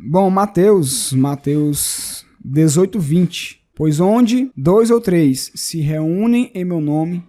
Bom, Mateus 18:20. Pois onde 2 ou 3 se reúnem em meu nome,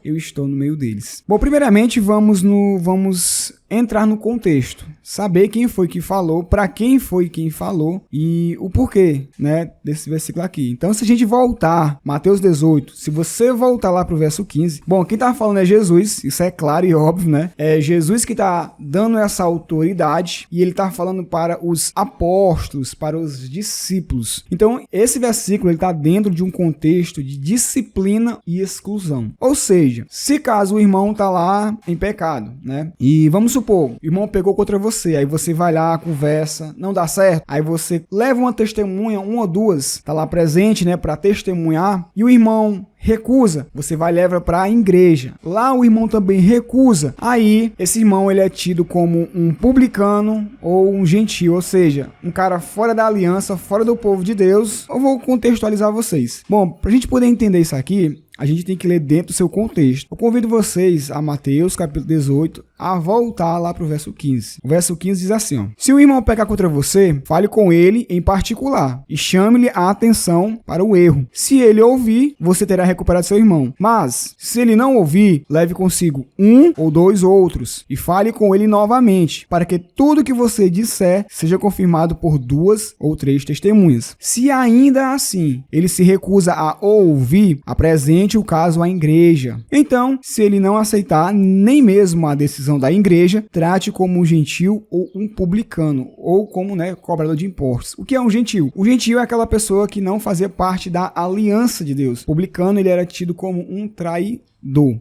eu estou no meio deles. Bom, primeiramente vamos entrar no contexto, saber quem foi que falou, para quem foi quem falou e o porquê, né, desse versículo aqui. Então, se a gente voltar, Mateus 18, se você voltar lá pro verso 15, bom, quem tá falando é Jesus, isso é claro e óbvio, né? É Jesus que tá dando essa autoridade e ele tá falando para os apóstolos, para os discípulos. Então, esse versículo ele tá dentro de um contexto de disciplina e exclusão. Ou seja, se caso o irmão tá lá em pecado, né? E vamos supor, o irmão pegou contra você, aí você vai lá, conversa, não dá certo, aí você leva uma testemunha, uma ou duas, tá lá presente, né, para testemunhar, e o irmão recusa, você vai levar para a igreja. Lá o irmão também recusa. Aí esse irmão ele é tido como um publicano ou um gentio, ou seja, um cara fora da aliança, fora do povo de Deus. Eu vou contextualizar vocês. Bom, pra gente poder entender isso aqui, a gente tem que ler dentro do seu contexto. Eu convido vocês a Mateus, capítulo 18, a voltar lá para o verso 15. O verso 15 diz assim, ó: se o irmão pecar contra você, fale com ele em particular e chame-lhe a atenção para o erro. Se ele ouvir, você terá recuperado seu irmão. Mas, se ele não ouvir, leve consigo 1 ou 2 outros e fale com ele novamente, para que tudo que você disser seja confirmado por 2 ou 3 testemunhas. Se ainda assim ele se recusa a ouvir, apresente o caso à igreja. Então, se ele não aceitar nem mesmo a decisão da igreja, trate como um gentil ou um publicano, ou como, né, cobrador de impostos. O que é um gentil? O gentil é aquela pessoa que não fazia parte da aliança de Deus. O publicano, ele era tido como um traidor.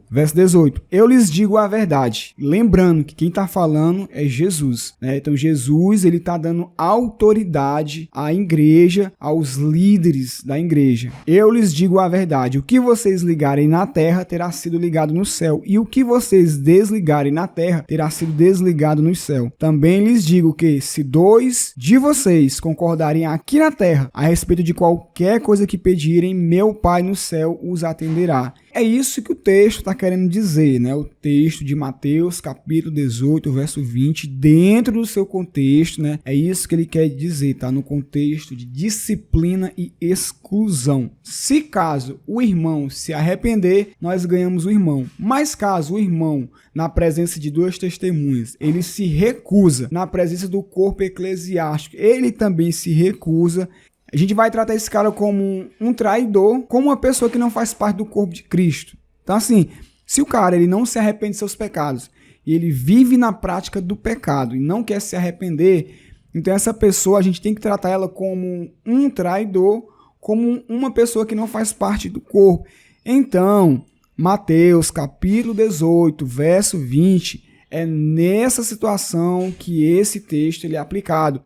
Verso 18. Eu lhes digo a verdade. Lembrando que quem está falando é Jesus, né? Então Jesus ele está dando autoridade à igreja, aos líderes da igreja. Eu lhes digo a verdade. O que vocês ligarem na terra terá sido ligado no céu, e o que vocês desligarem na terra terá sido desligado no céu. Também lhes digo que se 2 de vocês concordarem aqui na terra a respeito de qualquer coisa que pedirem, meu Pai no céu os atenderá. É isso que o texto está querendo dizer, né? O texto de Mateus, capítulo 18, verso 20, dentro do seu contexto, né? É isso que ele quer dizer, tá? No contexto de disciplina e exclusão. Se caso o irmão se arrepender, nós ganhamos o irmão. Mas caso o irmão, na presença de 2 testemunhas, ele se recusa, na presença do corpo eclesiástico, ele também se recusa, a gente vai tratar esse cara como um traidor, como uma pessoa que não faz parte do corpo de Cristo. Então, assim, se o cara ele não se arrepende de seus pecados e ele vive na prática do pecado e não quer se arrepender, então essa pessoa a gente tem que tratar ela como um traidor, como uma pessoa que não faz parte do corpo. Então, Mateus capítulo 18, verso 20, é nessa situação que esse texto ele é aplicado.